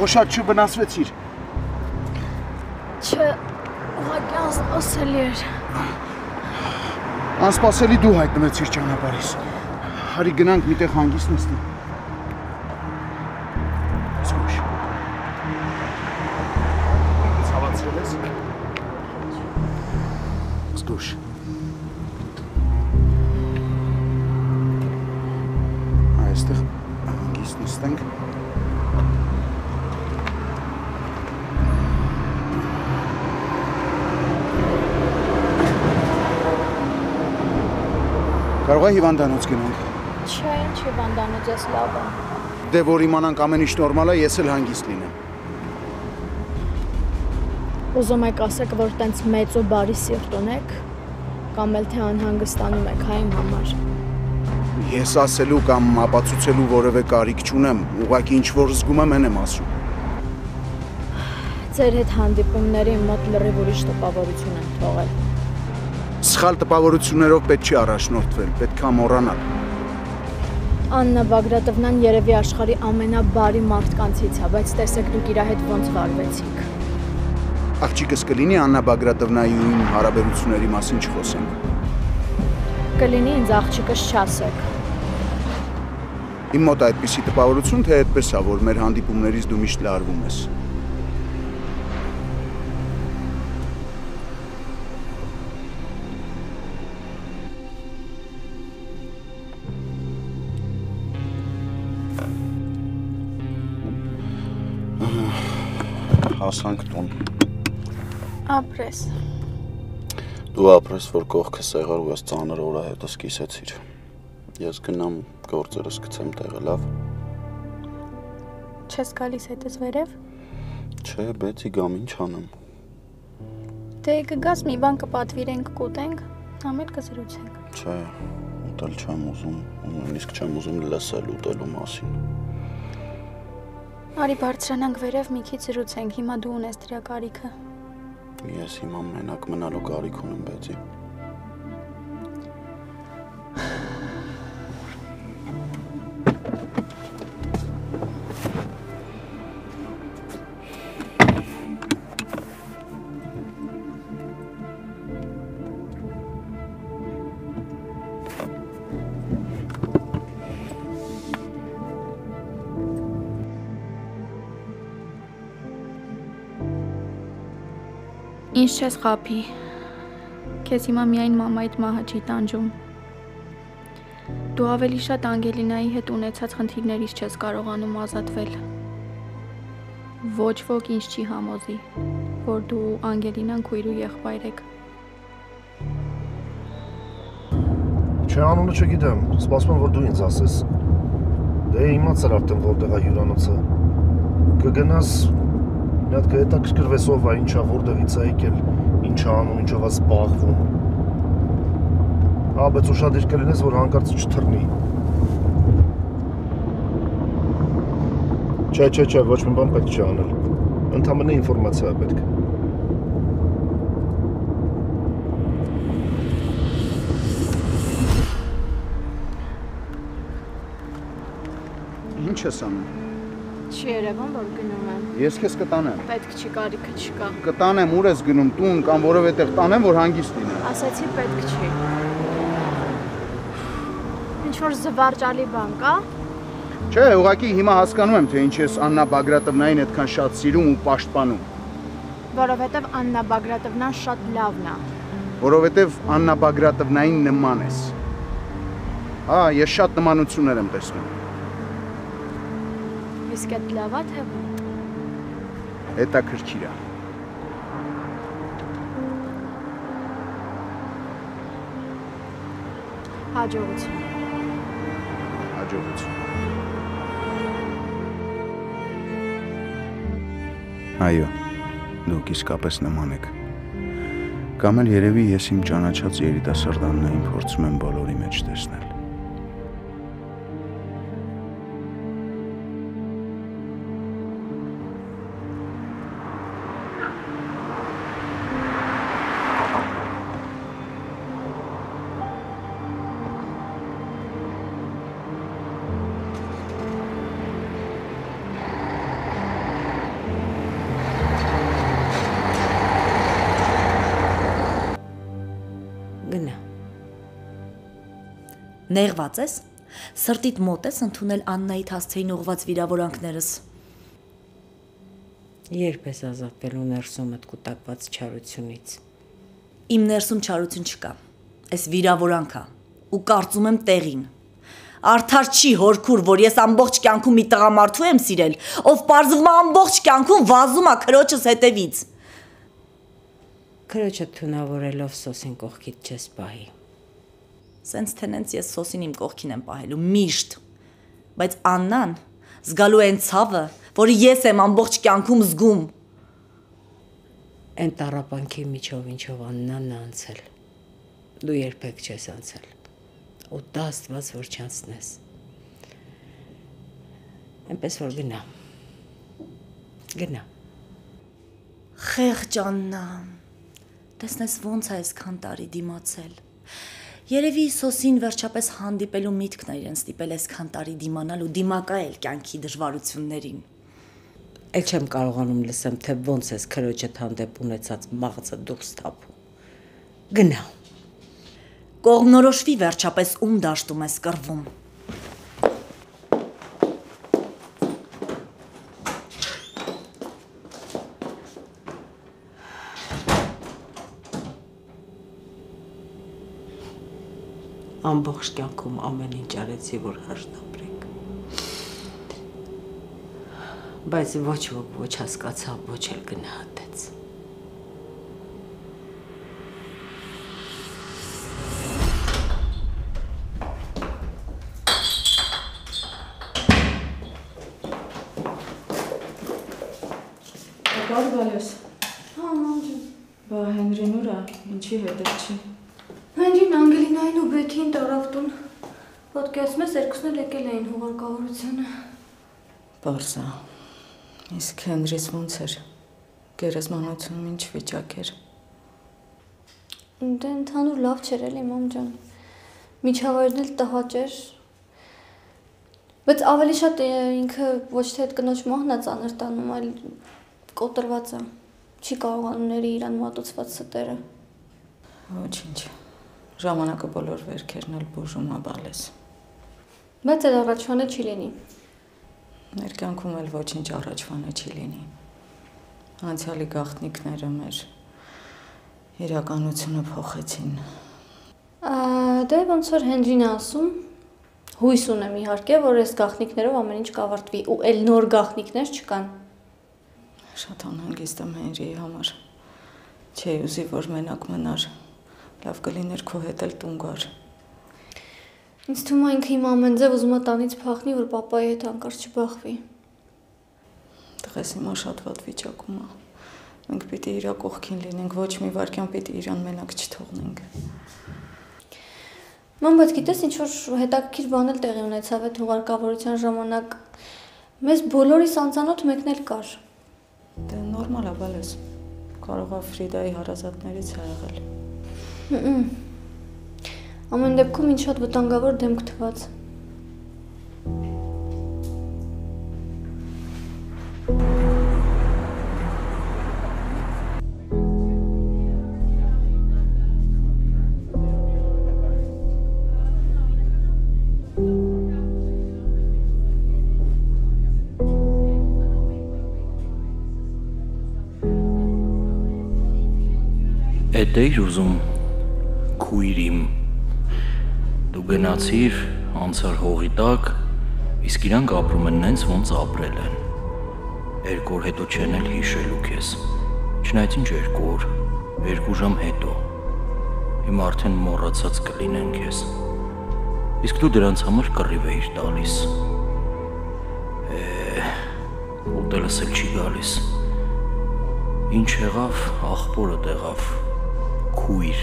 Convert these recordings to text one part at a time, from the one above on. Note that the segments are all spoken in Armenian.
Քո շատ չվնասվեցիր։ Չէ, ուղղակի անսպասելի էր։ Անսպասելի դու հայտնվեցիր ճանապարհիս։ Հարի գնանք միտեղ հանգիստ նստի։ Զգույշ։ Ցավացրել ես։ Զգույշ։ Այստեղ հանգիստ նստենք։ Կարող է հիվանդանոց գնանք։ Չէ, ինչ հիվանդանոց, ես լավ եմ։ Դե որ իմանանք ամեն ինչ նորմալ է, ես էլ հանգիստ լինեմ։ Ուզում եք ասեք, որ տենց մեծ ու բարի սիրտ ունեք, կամ էլ թե անհանգստանում եք հայ իմ համար։ Ես ասելու կամ ապացուցելու որևէ կարիք չունեմ, ուղղակի ինչ որ զգում եմ, այն եմ ասում։ Ձեր հետ հանդիպումների մոտ լրիվ ուրիշ տպավորություն եմ թողել։ Սխալ տպավորություններով պետք չի առաջնորդվել, պետք է մոռանալ։ Աննա Բագրատովնան երևի աշխարհի ամենաբարի մարդկանցից է, բայց տեսեք դուք իր հետ ոնց վարվեցիք։ Աղջիկս կլինի Աննա Բագրատովնայի ու իմ հարաբերությունների մասին չխոսենք։ Կլինի ինձ աղջիկս չասեք։ Իմ մոտ այդպիսի տպավորություն, թե այդպես է, որ մեր հանդիպումներից դու միշտ լարվում ես։ Հասանք տուն։ Ապրես։ Դու ապրես, որ կողքս եղար ու ես ծանր օրը հետս կիսեցիր։ Ես գնամ գործերս գցեմ տեղը, լավ։ Չես գալիս հետս վերև։ Չէ, բեցի գամ, ինչ անեմ։ Դե կգաս մի բան կպատվիրենք, կուտենք, ամեն կզրուցենք։ Չէ, ուտել չեմ ուզում, նույնիսկ չեմ ուզում լսել ուտելու մասին։ Արի բարձրանանք վերև մի քիչ զրուցենք, հիմա դու ունես դրա կարիքը։ Ես հիմա մենակ մնալու կարիք ունեմ, բեցի։ Ինչ չես խափի, քեզ հիմա միայն մամայիդ մահը չի տանջում։ Դու ավելի շատ Անգելինայի հետ ունեցած խնդիրներից չես կարողանում ազատվել։ Ոչ ոք ինձ չի համոզի, որ դու Անգելինան քույր ու եղբայր եք։ Չէ, անունը չգիտեմ, սպասում եմ, որ դու ինձ ասես։ Դե իմացար արդեն որտեղ է հյուրանոցը։ Կգնաս մի հատ կհետաքրքրվես ով է, ինչա, որտեղից է եկել, ինչա անում, ինչով է զբաղվում։ Բայց ուշադիր կլինես, որ հանկարծ չթռնի։ Չէ, ոչ մի բան պետք չի անել։ Ընդամենը ինֆորմացիա է պետք։ Ինչ ես անում։ Չի երևում, որ գնում եմ։ Ես քեզ կտանեմ։ Պետք չի, կարիքը չկա։ Կտանեմ, ուր ես գնում, տուն կամ որևէ տեղ տանեմ, որ հանգիստ լինեմ։ Ասացի պետք չի։ Ինչ որ զվարճալի բան կա։ Չէ, ուղղակի հիմա հասկանում եմ, թե ինչ ես Աննա Բագրատովնային այդքան շատ սիրում ու պաշտպանում։ Որովհետև Աննա Բագրատովնան շատ լավն է։ Որովհետև Աննա Բագրատովնային նման ես։ Ես շատ նմանություններ եմ տեսնում։ Իսկ այդ լավ է թե ոչ։ Հետաքրքիր է։ Հաջողություն։ Հաջողություն։ Այո, դուք իսկապես նման եք։ Կամ էլ երևի ես իմ ճանաչած երիտասարդաններին փորձում եմ բոլորի մեջ տեսնել։ Նեղված ես։ Սրտիդ մոտ ես ընդունել Աննայիդ հասցեին ուղված վիրավորանքներս։ Երբ ես ազատվելու ներսումդ կուտակված չարությունից։ Իմ ներսում չարություն չկա։ Այս վիրավորանք է ու կարծում եմ տեղին։ Արդար չի հորքուր, որ ես ամբողջ կյանքում մի տղամարդու եմ սիրել, ով պարզվում է ամբողջ կյանքում վազում է քրոջս հետևից։ Քրոջը թունավորելով Սոսին կողքիդ չես պահի։ Սենց թենենց ես Սոսին իմ կողքին եմ պահելու, միշտ։ Բայց Աննան զգալու է այն ցավը, որը ես եմ ամբողջ կյանքում զգում։ Այն տառապանքի միջով ինչով Աննան է անցել։ Դու երբեք չես անցել։ Ու դա Աստված որ չանցնես։ Այնպես որ գնա։ Խեղճ Աննա, տեսնես ոնց է այսքան տարի դիմացել։ Երևի Սոսին վերջապես հանդիպելու միտքն է իրեն ստիպել այսքան տարի դիմանալ ու դիմակայել կյանքի դժվարություններին։ Էլ չեմ կարողանում լսեմ, թե ոնց ես քրոջդ հանդեպ ունեցած մաղձը դուրս թափում։ Գնա։ Կողմնորոշվի վերջապես ում դաշտում ես կռվում։ Ամբողջ կյանքում ամեն ինչ արեցի, որ հաշտ ապրենք։ Բայց ոչ ոք ոչ հասկացավ, ոչ էլ գնահատեց։ Բարբալես։ Հա, մամջան։ Բա Հենրին ուր է, ինչի հետև չի։ Հենրին Անգելինային ու Բեթին տարավ տուն։ Ոտքի ասում ես երկուսն էլ եկել էին հուղարկավորությանը։ Պարզա, իսկ Հենրիս ոնց էր, գերեզմանությունում ինչ վիճակ էր։ Դե ընդհանուր լավ չէր էլի, մամջան։ Միջավայրն էլ տհաճ էր։ Բայց ավելի շատ ինքը ոչ թե այդ կնոջ մահն է ծանր տանում, այլ կոտրված է, չի կարողանում ների իրան մատուցված ստերը։ Ոչինչ, ժամանակը բոլոր վերքերն էլ բուժում է բալես։ Բայց էլ առաջվանը չի լինի։ Մեր կյանքում էլ ոչինչ առաջվանը չի լինի։ Անցյալի գաղտնիքները մեր իրականությունը փոխեցին։ Դե ոնց որ Հենրին է ասում, հույս ունեմ իհարկե, որ այս գաղտնիքներով ամեն ինչ կավարտվի ու էլ նոր գաղտնիքներ չկան։ Շատ անհանգիստ եմ Հենրիի համար։ Չէի ուզի, որ մենակ մնար։ Լավ կլիներ քո հետ էլ տուն գար։ Ինձ թվում է ինքը իմ ամեն ձև ուզում է տանից փախնի, որ պապայի հետ հանկարծ չբախվի։ Տղես հիմա շատ վատ վիճակում է։ Մենք պիտի իրա կողքին լինենք, ոչ մի վարքյան պիտի իրան մենակ չթողնենք։ Ման, բայց գիտես ինչ որ հետաքրքիր բան էլ տեղի ունեցավ այդ հուղարկավորության ժամանակ։ Մեզ բոլորիս անծանոթ մեկն էլ կար։ Դե նորմալ է, բալես։ Կարող է Ֆրիդայի հարազատներից է եղել։ Ամեն դեպքում ինձ շատ վտանգավոր դեմք թվաց։ Էդ էիր ուզում, քույր իմ, դու գնացիր, անցար հողի տակ, իսկ իրանք ապրում են նենց ոնց ապրել են, 2 օր հետո չեն էլ հիշելու քեզ, չնայած ինչ 2 օր, 2 ժամ հետո, հիմա արդեն մոռացած կլինեն քեզ, իսկ դու դրանց համար կռիվ էիր տալիս, ուտելս էլ չի գալիս, ինչ եղավ, աղբորը տեղավ, քույր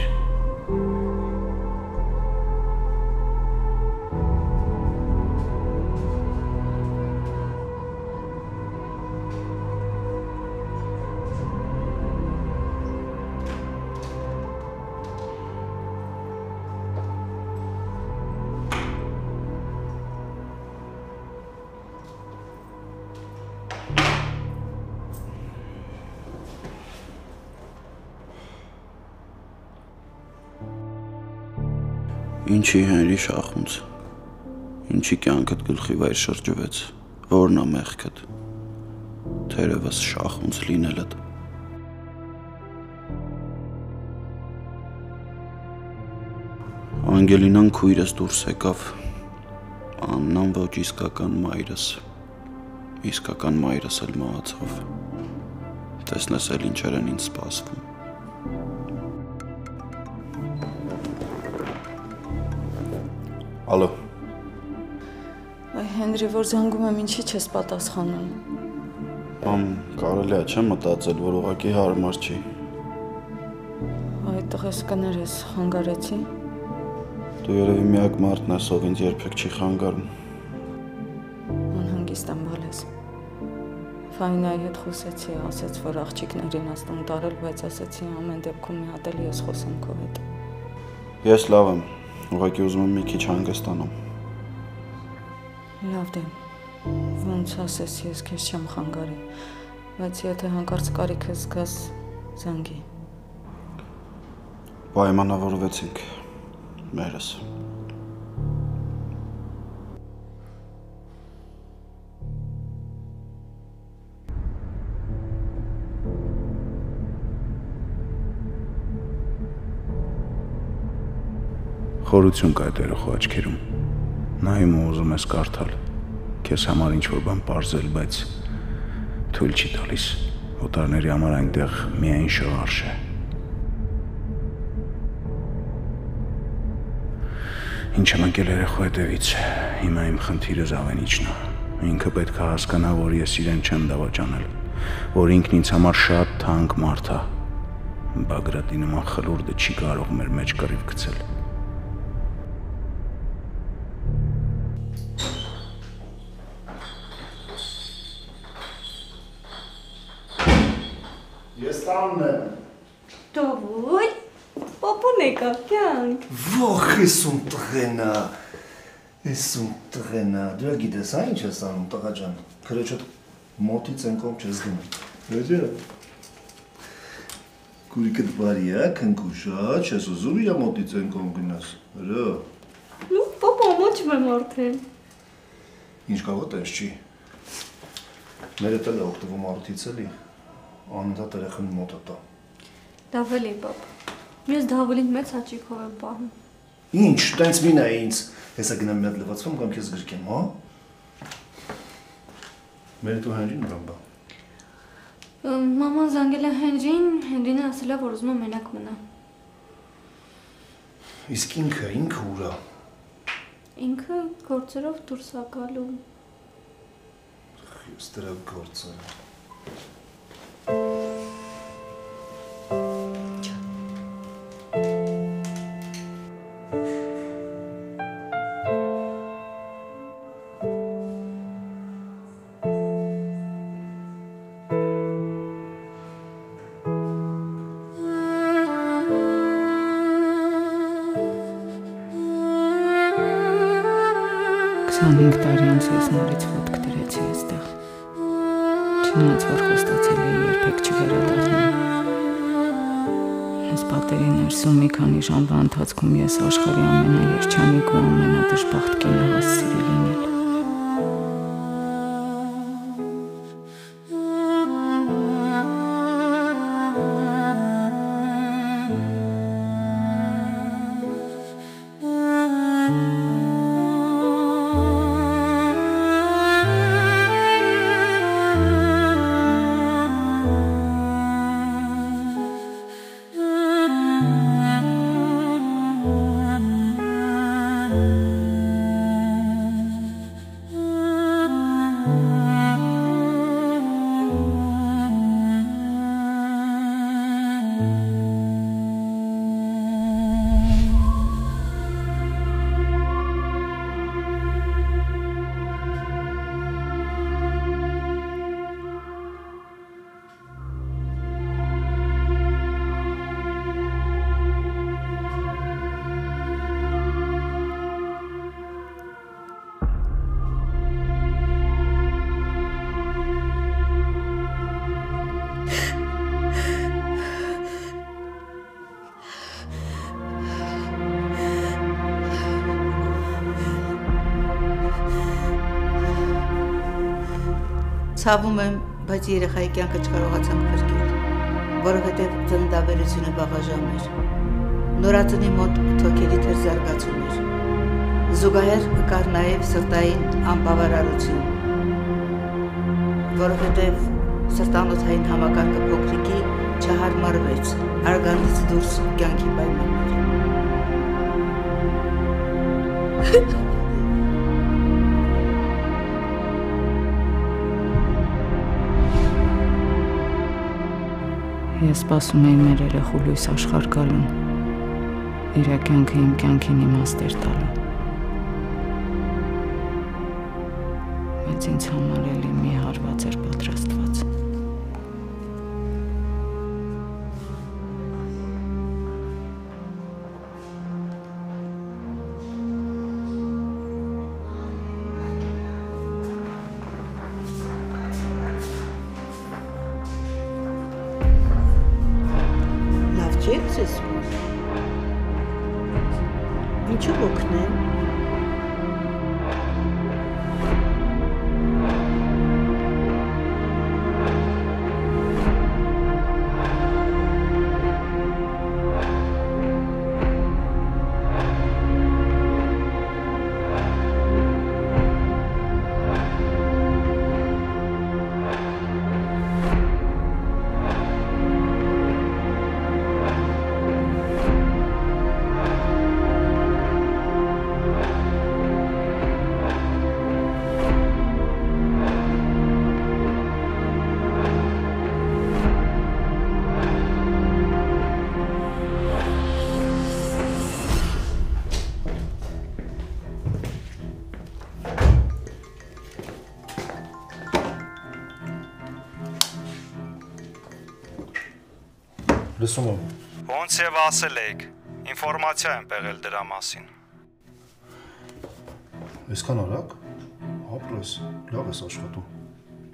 Ինչի Հենրի շախունց։ Ինչի կյանքդ գլխի վայր շրջվեց, որն է մեղքդ։ Թերևս շախունց լինելդ։ Անգելինան քույրս դուրս եկավ, Աննան ոչ իսկական մայրս, իսկական մայրս էլ մահացավ, տեսնես էլ ինչեր են ինձ սպասվում։ Ալո։ Այ Հենրի, որ զանգում եմ, ինչի չես պատասխանում։ Մամ, կարելի է չեմ մտածել, որ ուղղակի հարմար չի։ Այ տղես կներես, խանգարեցի։ Դու երևի միակ մարդն ես, ով ինձ երբեք չի խանգարում։ Անհանգիստ եմ բալես։ Ֆայնայի հետ խոսեցի, ասաց, որ աղջիկներին աստում տարել, բայց ասացի ամեն դեպքում մի հատ էլ ես խոսեմ քո հետ։ Ես լավ եմ, ուղղակի ուզում եմ մի քիչ հանգստանամ։ Լավ դե, ոնց ասես, ես քեզ չեմ խանգարի, բայց եթե հանկարծ կարիքը զգաս, զանգի։ Պայմանավորվեցինք, մերս։ Խորություն կա այդ երեխու աչքերում։ Նայում ու ուզում ես կարդալ, քեզ համար ինչ-որ բան պարզել, բայց թույլ չի տալիս։ Օտարների համար այնտեղ միայն շղարշ է։ Ինչ եմ ընկել երեխու հետևից, հիմա իմ խնդիրը Զավենիչն է։ Ինքը պետք է հասկանա, որ ես իրեն չեմ դավաճանել, որ ինքն ինձ համար շատ թանկ մարդ է։ Բագրատի նման խլուրդը չի կարող մեր մեջ կռիվ գցել։ Ես տանն եմ։ Դովույ, պապուն եկավ կյանք։ Ոխ, եսում տղենա, դու գիտես, ինչ ես անում, տղա ջան, քրոջդ մոտից են կողմ չես գնում, վեջը, կուրիկդ բարի է, քնքուշա, չես ուզում իրա մոտից են կողմ գնաս, հրը։ Նու, պապա, ոչմ եմ արդեն։ Ինչ կաղա տես չի, մեր էտ էլ է ողտվում արդից էլի, անընդհատ երեխան մոտը տա։ Դավելի, պապ, ես դավելին մեծ հաճիքով եմ պահում։ Ինչ, տենց մին է ինձ, հեսա գնամ մի հատ լվացվում կամ քեզ գրկեմ, հա։ Մեր դու Հենրին ուրան բա։ Մաման զանգել է Հենրին ասել է, որ ուզում է մենակ մնա։ Իսկ ինքը ուրա։ Ինքը գործերով դուրս է գալու։ Ես դրա գործը։ Քսանհինգ տարի անց ես նորից ոտք դրեցի այստեղ։ Չնայած որ խոստացել էի երբեք չվերադառնալ։ Այս պատերի ներսում մի քանի ժամվա ընթացքում ես աշխարհի ամենաերջանիկ ու ամենադժբախտ կինը հասցրի լինել։ Ցավում եմ, բայց երեխայի կյանքը չկարողացամ փրկել, որովհետև ծննդաբերությունը վաղաժամ էր։ Նորածնի մոտ թոքերի թեր զարգացում էր։ Զուգահեռ կար նաև սրտային անբավարարություն, որովհետև սրտանոթային համակարգը փոքրիկի չհարմարվեց, արգանից դուրս կյանքի պայմաններ։ Ես սպասում էի մեր երեխու լույս աշխարհ գալուն, իր կյանքը իմ կյանքին իմաստ էր տալու, բայց ինձ համար էլի մի հարված էր պատրաստված։ Ինչու օգնեմ։ Լսում եմ։ Ոնց եւ ասել եք, ինֆորմացիա եմ եղել դրա մասին։ Այսքան արագ, ապրես, լավ ես աշխատում։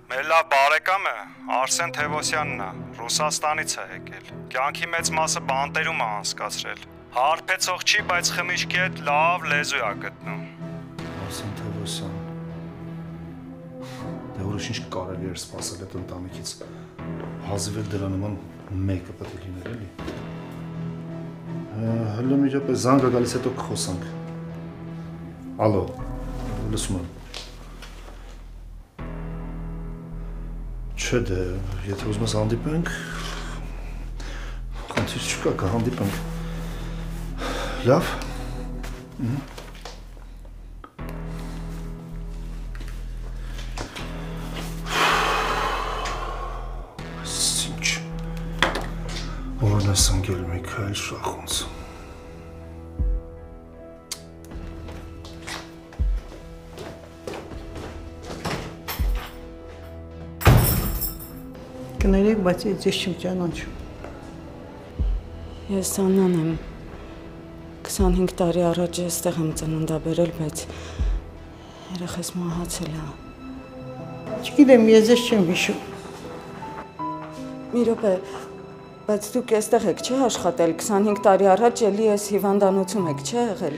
Մեր լավ բարեկամը Արսեն Թևոսյանն է, Ռուսաստանից է եկել։ Կյանքի մեծ մասը բանտերում է անցկացրել։ Հարբեցող չի, բայց խմիչքի հետ լավ լեզու է գտնում։ Արսեն Թևոսյան։ Դե ուրիշ ինչ կարելի էր սպասել այդ ընտանիքից։ Հազիվ էլ դրա նման մեկը պետք է լիներ էլի։ Հələ մի րոպե զանգը գալիս հետո կխոսանք։ Ալո, լսում եմ։ Չէ դե, եթե ուզում ես հանդիպենք, խնդիր չկա, կհանդիպենք։ Լավ։ Որն ես ընկել Միքայել Շախունց։ Կներեք, բայց ես չեմ ճանաչում։ Ես Աննան եմ։ 25 տարի առաջ այստեղ եմ ծննդաբերել, բայց երեխես մահացել է։ Չգիտեմ, ես ես չեմ հիշում։ Մի րոպե, բայց դուք այստեղ եք չէ աշխատել, 25 տարի առաջ էլի ես հիվանդանոցում եք չէ եղել։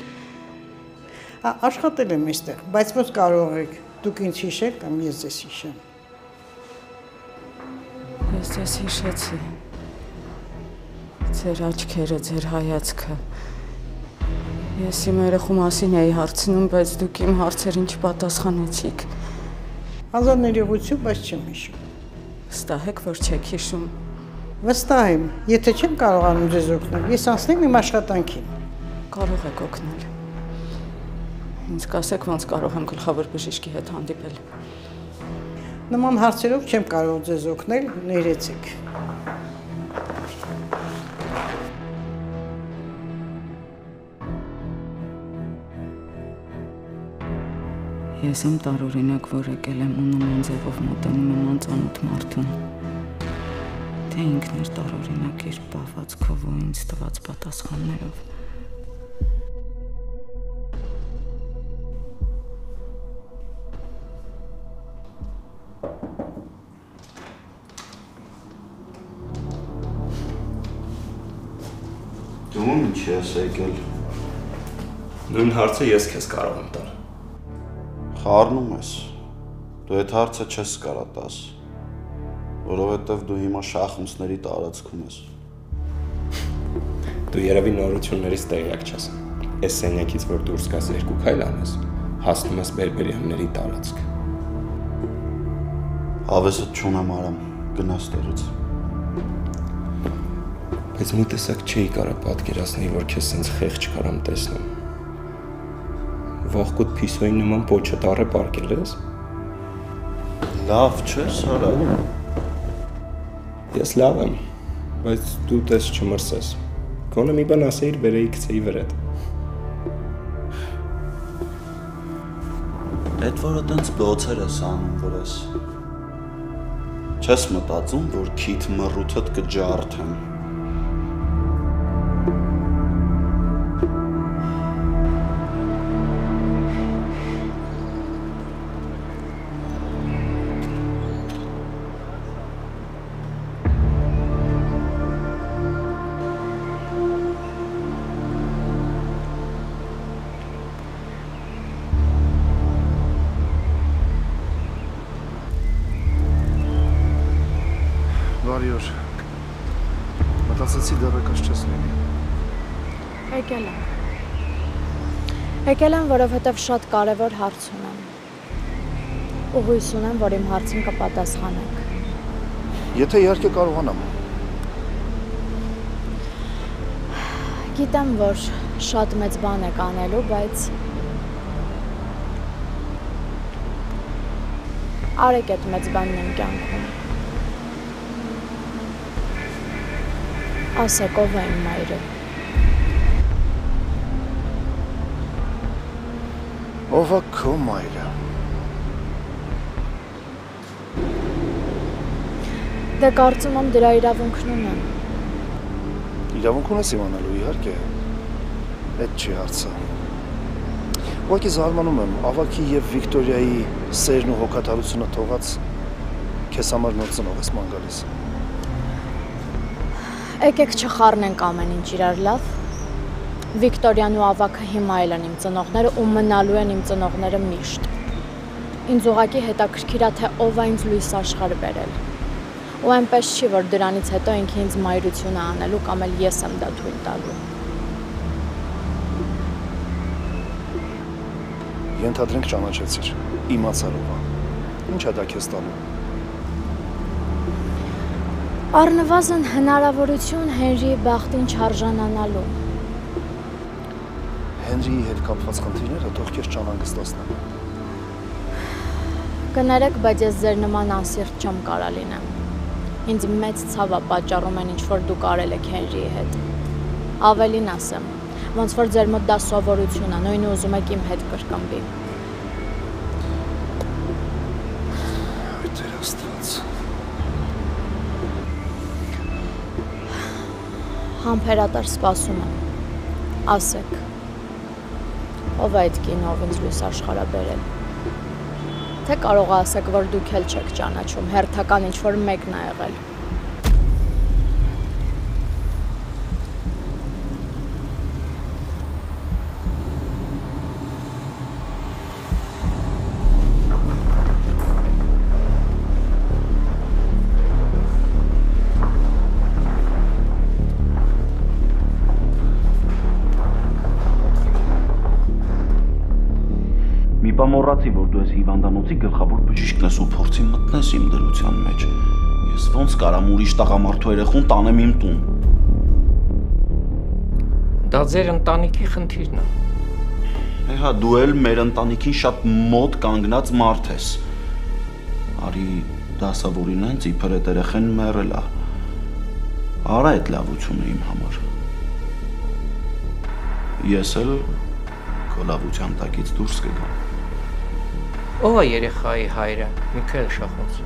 Աշխատել եմ այստեղ, բայց ոնց կարող եք դուք ինձ հիշել կամ ես ձեզ հիշեմ։ Ես ձեզ հիշեցի։ Ձեր աչքերը, ձեր հայացքը։ Ես իմ երեխու մասին էի հարցնում, բայց դուք իմ հարցերին չպատասխանեցիք։ Ազատ ներողություն, բայց չեմ հիշում։ Վստահ եք, որ չեք հիշում։ Վստահ եմ, եթե չեմ կարողանում ձեզ օգնել, ես անցնեմ իմ աշխատանքին։ Կարող եք օգնել։ Ինձ կասեք, ոնց կարող եմ գլխավոր բժիշկի հետ հանդիպել։ Նման հարցերով չեմ կարող ձեզ օգնել, ներեցեք։ Ես եմ տարօրինակ, որ եկել եմ ու նման ձևով մոտենում եմ անծանոթ մարդուն։ Թե ինքն էր տարօրինակ իր պահվածքով ու ինձ տված պատասխաններով։ Դու ինչ ես եկել։ Նույն հարցը ես քեզ կարող եմ տալ։ Խառնում ես։ Դու այդ հարցը չես կարա տաս, որովհետև դու հիմա շախմսների տարածքում ես։ Դու երևի նորություններից տեղյակ չես։ Այս սենյակից որ դուրս գաս 2 քայլ անես, հասնում ես բերբերյանների տարածք։ Հավեսը չունեմ արամ, գնաս տեղից։ Բայց մի տեսակ չէի կարա պատկերացնի, որ քեզ սենց խեղճ կարամ տեսնում։ Վախկոտ փիսոյի նման պոչը տառը պարկել ես։ Լավ չես արա։ Ես լավ եմ, բայց դու տես չմրսես։ Գոնե մի բան ասեիր վերեի գցեի վրեդ։ Այդ որը տենց բոցեր ես անում, որ ես։ Չես մտածում, որ քիթ մռութդ կջարդեմ։ Բարի օր։ Մտածեցի դեռեկած չես լինի։ Եկել եմ, որովհետև շատ կարևոր հարց ունեմ։ Ու հույս ունեմ, որ իմ հարցին կպատասխանեք։ Եթե իհարկե կարողանամ։ Գիտեմ, որ շատ մեծ բան եք անելու, բայց արեք այդ մեծ բանն իմ կյանքում։ Ասեք, ով է իմ մայրը։ Ով է քո մայրը։ Դե կարծում եմ դրա իրավունքն ունեմ։ Իրավունք ունես իմանալու, իհարկե։ Այդ չի հարցը։ Ուղղակի զարմանում եմ, Ավագի եւ Վիկտորիայի սերն ու հոգատարությունը թողած քեզ համար նոր ծնող ես ման գալիս։ Եկեք չխառնենք ամեն ինչ իրար, լավ։ Վիկտորիան ու Ավագը հիմա էլ են իմ ծնողները ու մնալու են իմ ծնողները միշտ։ Ինձ ուղղակի հետաքրքիր է, թե ով է ինձ լույս աշխարհ բերել։ Ու այնպես չի, որ դրանից հետո ինքը ինձ մայրությունը անելու կամ էլ ես եմ դա թույլ տալու։ Ենթադրենք ճանաչեցիր, իմացար ով է։ Ինչ է դա քեզ տալու։ Առնվազն հնարավորություն Հենրիի բախտին չարժանանալու։ Հենրիի հետ կապված խնդիրները թող քեզ չանհանգստացնեն։ Կներեք, բայց ես ձեր նման անսիրտ չեմ կարա լինեմ։ Ինձ մեծ ցավ է պատճառում են ինչ-որ դուք արել եք Հենրիի հետ։ Ավելին ասեմ, ոնց որ ձեր մոտ դա սովորություն է, նույնը ուզում եք իմ հետ կրկնվի։ Այ Տեր Աստված։ Համբերատար սպասում եմ։ Ասեք, ով է այդ կինը, ով ինձ լույս աշխարհ բերել։ Թե կարող է ասեք, որ դուք էլ չեք ճանաչում, հերթական ինչ-որ մեկն է եղել։ Մոռացի, որ դու ես հիվանդանոցի գլխավոր բժիշկն ես ու փորձի մտնես իմ դրության մեջ։ Ես ոնց կարամ ուրիշ տղամարդու երեխուն տանեմ իմ տուն։ Դա ձեր ընտանիքի խնդիրն է։ Հա, դու էլ մեր ընտանիքին շատ մոտ կանգնած մարդ ես։ Արի դասավորին հենց իբր այդ երեխեն մեռել է։ Արա այդ լավությունը իմ համար։ Ես էլ քո լավության տակից դուրս կգամ։ Ով է երեխայի հայրը, Միքայել Շախոց։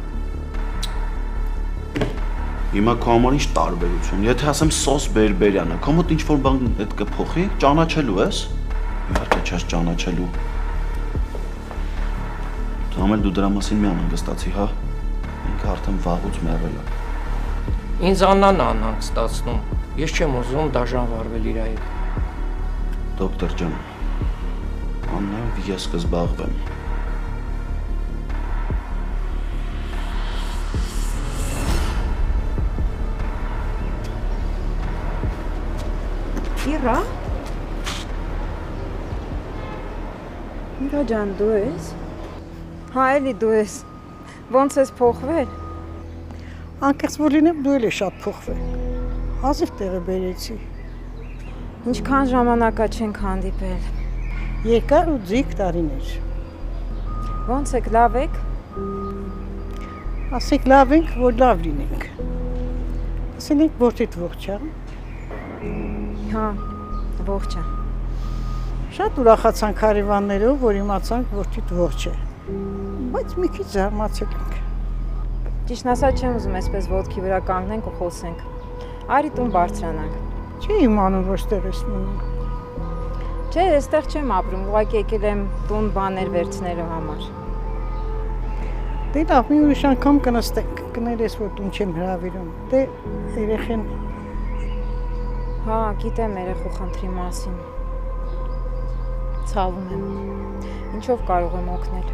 Հիմա քո համար ինչ տարբերություն։ Եթե ասեմ Սոս Բերբերյանը, քո մոտ ինչ-որ բան այդ կփոխի, ճանաչելու ես։ Իհարկե չես ճանաչելու։ Դու դու դրա մասին մի անհանգստացի, հա։ Ինքը արդեն վաղուց մեռել է։ Ինձ Աննան է անհանգստացնում։ Ես չեմ ուզում դաժան վարվել իր հետ։ Դոկտոր ջան, Աննայով ես կզբաղվեմ։ Իրա։ Իրա ջան, դու ես։ Հա, էլի դու ես։ Ոնց ես փոխվել։ Անկեղծ որ լինեմ, դու էլ ես շատ փոխվել։ Հազիվ տեղը բերեցի։ Ինչքան ժամանակա չենք հանդիպել։ Երկար ու ձիգ տարիներ։ Ոնց եք, լավ եք։ Ասեք լավ ենք, որ լավ լինենք։ Ասենք որդիդ ողջ է։ Հա, ողջ է։ Շատ ուրախացանք հարևաններով, որ իմացանք որդիդ ողջ է։ Բայց մի քիչ զարմացել ենք։ Ճիշտն ասած չեմ ուզում այսպես ոտքի վրա կանգնենք ու խոսենք։ Արի տուն բարձրանանք։ Չի իմանում որ ստեղ ես մնում։ Չէ, այստեղ չեմ ապրում, ուղղակի եկել եմ տուն բաներ վերցնելու համար։ Դե լավ, մի ուրիշ անգամ կնստենք, կներես որ տուն չեմ հրավիրում։ Դե երեխեն։ Հա, գիտեմ երեխու խնդրի մասին։ Ցավում եմ։ Ինչով կարող եմ օգնել։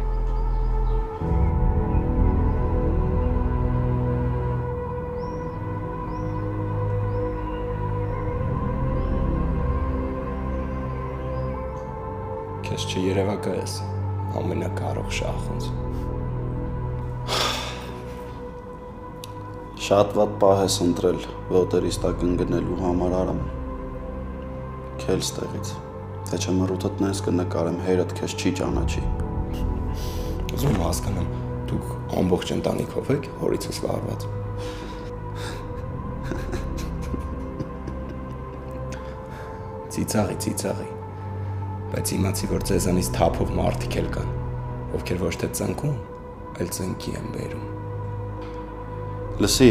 Քեզ չերևակա ես ամենակարող շախունց։ Շատ վատ պահ ես ընտրել ոտերից տակ ընկնելու համար Արամ։ Քել ստեղից։ Թե չէ մռութդ նես կնկարեմ հերդ քեզ չի ճանաչի։ Ուզում եմ հասկանամ, դուք ամբողջ ընտանիքով եք հորիցս վարված։ Ծիծաղի, բայց իմացի, որ ձեզանից թափով մարդիկ էլ կան, ովքեր ոչ թե ծնկում, այլ ծնկի են բերում։ Լսի,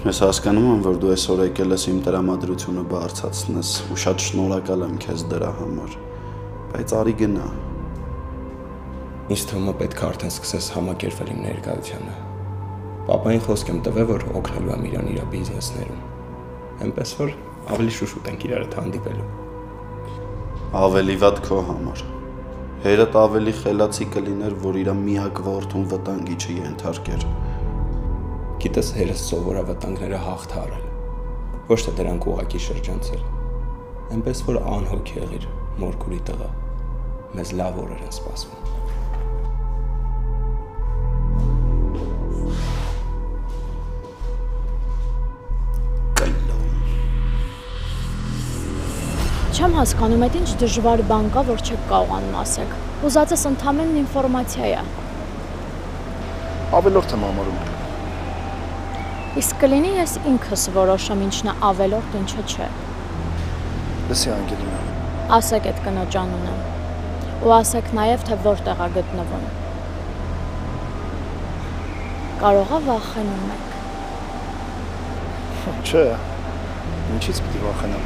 ես հասկանում եմ, որ դու այսօր եկել ես իմ տրամադրությունը բարձրացնես ու շատ շնորհակալ եմ քեզ դրա համար, բայց արի գնա։ Ինձ թվում է պետք է արդեն սկսես համակերպել իմ ներկայությանը։ Պապային խոսք եմ տվել, որ օգնելու եմ իրան իր բիզնեսներում։ Այնպես որ ավելի շուշուտ ենք իրարդ հանդիպելու։ Ավելի վատ քո համար։ Հերդ ավելի խելացի կլիներ, որ իր միակ որդուն վտանգի չենթարկեր։ Գիտես, հերս սովորա վտանգները հաղթարել, ոչ թե դրանք ուղակի շրջանցել։ Այնպես որ անհոգ եղիր, մորքուրի տղա, մեզ լավ օրեր են սպասվում։ Չեմ հասկանում, այդ ինչ դժվար բան կա, որ չեք կարողանում ասեք։ Ուզածս ընդհանրեն ինֆորմացիա է։ Ավելորդ եմ համարում։ Իսկ կլինի ես ինքս որոշեմ ինչն է ավելորդ, ինչը չէ։ Լսի Անգելինա։ Ասեք այդ կնոջ անունը։ Ու ասեք նաև, թե որտեղ է գտնվում։ Կարող է վախենում եք։ Չէ։ Ինչից պիտի վախենամ։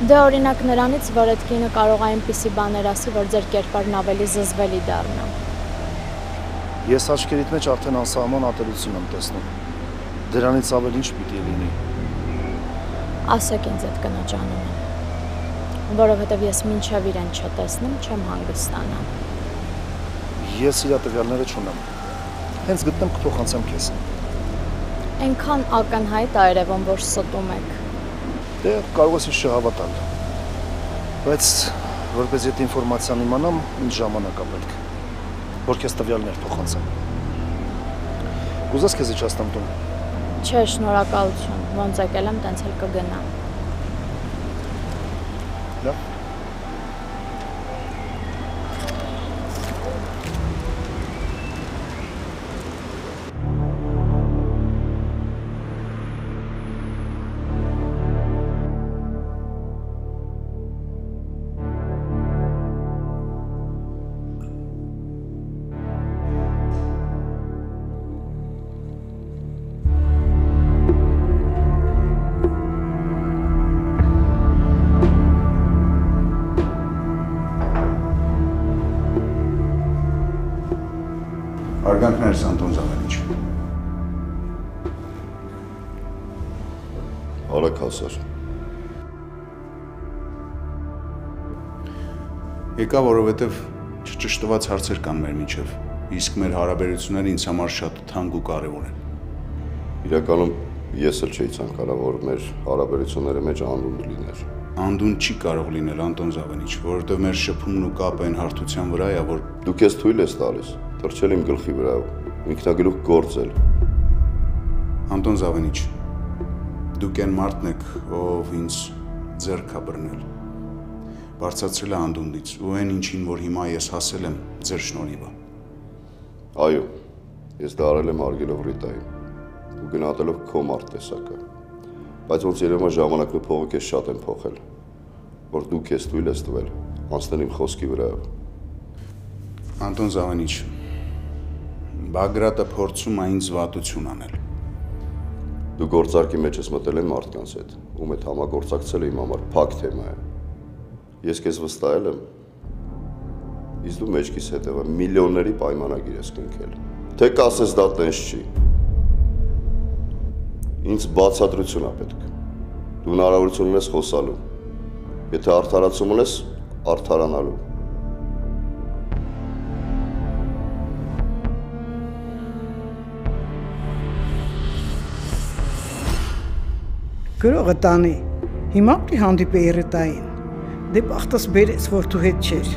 Դե օրինակ նրանից, որ այդ կինը կարող է այնպիսի բաներ ասի, որ ձեր կերպարն ավելի զզվելի դառնա։ Ես աչքերիդ մեջ արդեն անսահման ատելություն եմ տեսնում։ Դրանից ավել ինչ պիտի լինի։ Ասեք ինձ այդ կնոջ անունը, որովհետև ես մինչև իրեն չտեսնեմ, չեմ հանգստանա։ Ես իր տվյալները չունեմ։ Հենց գտնեմ կփոխանցեմ քեզ։ Այնքան ակնհայտ է երևում, որ ստում եք։ Դե կարող ես ինձ չհավատալ, բայց որպես այդ ինֆորմացիան իմանամ, ինձ ժամանակ է պետք, որ քեզ տվյալներ փոխանցեմ։ Կուզես քեզ իջացնեմ տուն։ Չէ, շնորհակալություն, ոնց եկել եմ, տենց էլ կգնամ։ Լավ։ Արգանքներս Անտոն Զավենիչ։ Արեք հասար։ Եկա, որովհետև չճշտված հարցեր կան մեր միջև, իսկ մեր հարաբերությունները ինձ համար շատ թանկ ու կարևոր են։ Իրականում Ես էլ չէի ցանկանա, որ մեր հարաբերությունների մեջ անդուն լիներ։ Անդուն չի կարող լինել, Անտոն Զավենիչ, որովհետև մեր շփումն ու կապը այն հարթության վրա է, որ Դու քեզ թույլ ես տալիս, թռչել իմ գլխի վրա, ինքնագլուխ գործել։ Անտոն Զավենիչ, դուք այն մարդն եք, ով ինձ ձեռք է բռնել, բարձրացրել է անդունդից ու այն ինչին, որ հիմա ես հասել եմ, ձեր շնորհիվ է։ Այո, ես դա արել եմ հարգելով Ռիտային ու գնահատելով քո մարդ-տեսակը, բայց ոնց երևում է ժամանակն ու փողը քեզ շատ են փոխել, որ դու քեզ թույլ ես տվել անցնել իմ խոսքի վրայով։ Անտոն Զավենիչ, Բագրատը փորձում է ինձ վատություն անել։ Դու գործարքի մեջ ես մտել են մարդկանց հետ, ում հետ համագործակցելը իմ համար փակ թեմա է։ Ես քեզ վստահել եմ, իսկ դու մեջքիս հետևը միլիոնների պայմանագիր ես կնքել։ Թե կասես դա տենց չի։ Ինձ բացատրություն է պետք։ Դու հնարավորություն ունես խոսալու։ Եթե արդարացում ունես, արդարանալու։ Գրողը տանի, հիմա պիտի հանդիպեի Ռիտային, դե բախտս բերեց, որ դու հետ չեր,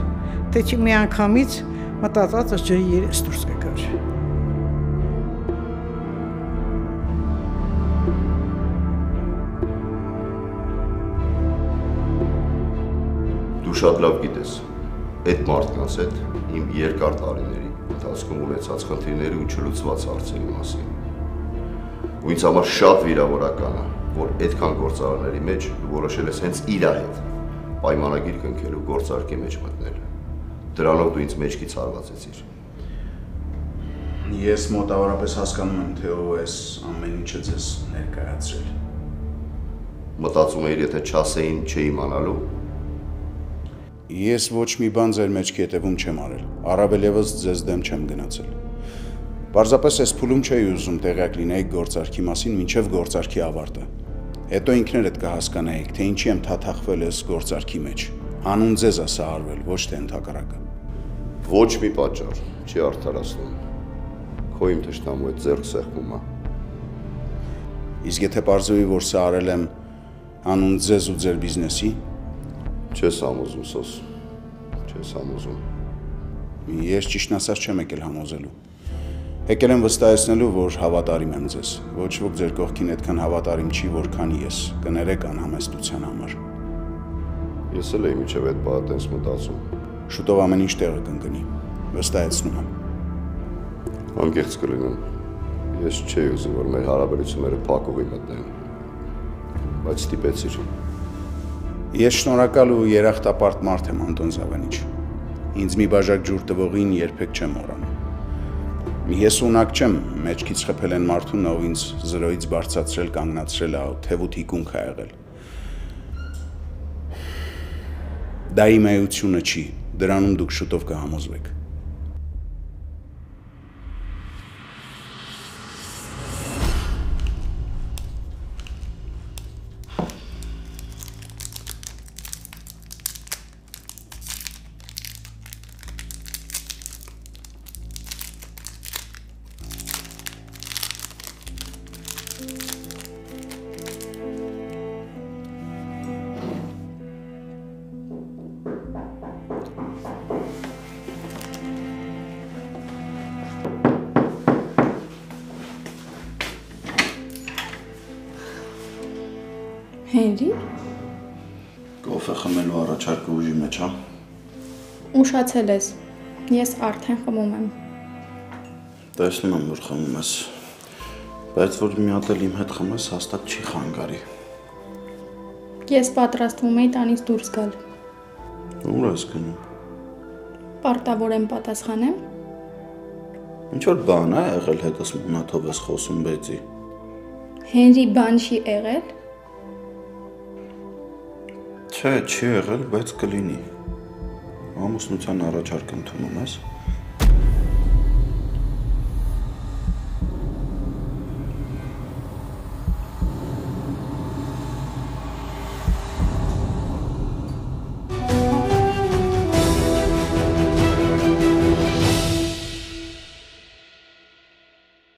թե չի մի անգամից մտածածս ջրի երես դուրս կգար։ Դու շատ լավ գիտես, այդ մարդկանց հետ իմ երկար տարիների ընթացքում ունեցած խնդիրների ու չլուծված հարցերի մասին։ Ու ինձ համար շատ վիրավորական է, որ այդքան գործարանների մեջ դու որոշել ես հենց իր հետ պայմանագիր կնքելու գործարքի մեջ մտնել։ Դրանով դու ինձ մեջքից հարվածեցիր։ Ես մոտավորապես հասկանում եմ, թե ով ես ամեն ինչը ձեզ ներկայացրել։ Մտածում էիր, եթե չասեին, չէի իմանալու։ Ես ոչ մի բան ձեր մեջքի հետևում չեմ արել, առավել ևս ձեզ դեմ չեմ գնացել։ Պարզապես այս փուլում չէի ուզում տեղյակ լինեիք գործարքի մասին մինչև գործարքի ավարտը։ Հետո ինքներդ կհասկանայիք, թե ինչի եմ թաթախվել այս գործարքի մեջ։ Անուն ձեզ է սա արվել, ոչ թե ընդհակառակը։ Ոչ մի պատճառ չի արդարացնում։ Քո իմ թշնամու հետ ձեռք սեղմում է։ Իսկ եթե պարզվի, որ սա արել եմ անուն ձեզ ու ձեր բիզնեսի, չես համոզում, Սոս, չես համոզում։ Ես ճիշտն ասած չեմ եկել համոզելու։ Եկել եմ վստահեցնելու, որ հավատարիմ եմ ձեզ։ Ոչ ոք ձեր կողքին այդքան հավատարիմ չի, որքան ես։ Կներեք անհամեստության համար։ Ես էլ էի միջև այդ բանը տենց մտածում։ Շուտով ամեն ինչ տեղը կընկնի։ Վստահեցնում եմ։ Անկեղծ կլինեմ։ Ես չէի ուզում, որ մեր հարաբերությունները փակ ուղի մտնեն։ Բայց ստիպեցիր։ Ես շնորհակալ ու երախտապարտ մարդ եմ, Անտոն Զավենիչ։ Ինձ մի բաժակ ջուր տվողին երբեք չեմ մոռանում։ Ես ունակ չեմ, մեջքից խփել են մարդուն, ով ինձ զրոյից բարձրացրել, կանգնացրել է, թևու թիկունք է եղել։ Դա իմ էությունը չի, դրանում դուք շուտով կհամոզվեք։ Հենրի։ Կոֆե խմելու առաջարկը ուժի մեջ, հա։ Ուշացել ես։ Ես արդեն խմում եմ։ Տեսնում եմ, որ խմում ես։ Բայց որ մի հատ էլ իմ հետ խմես, հաստատ չի խանգարի։ Ես պատրաստվում էի տանից դուրս գալ։ Ուր ես գնում։ Պարտավոր եմ պատասխանեմ։ Ինչ որ բան է եղել հետս մունաթով ես խոսում բեծի։ Հենրի բան չի եղել։ Չէ, չի եղել, բայց կլինի։ Ամուսնության առաջարկ ընդունում ես։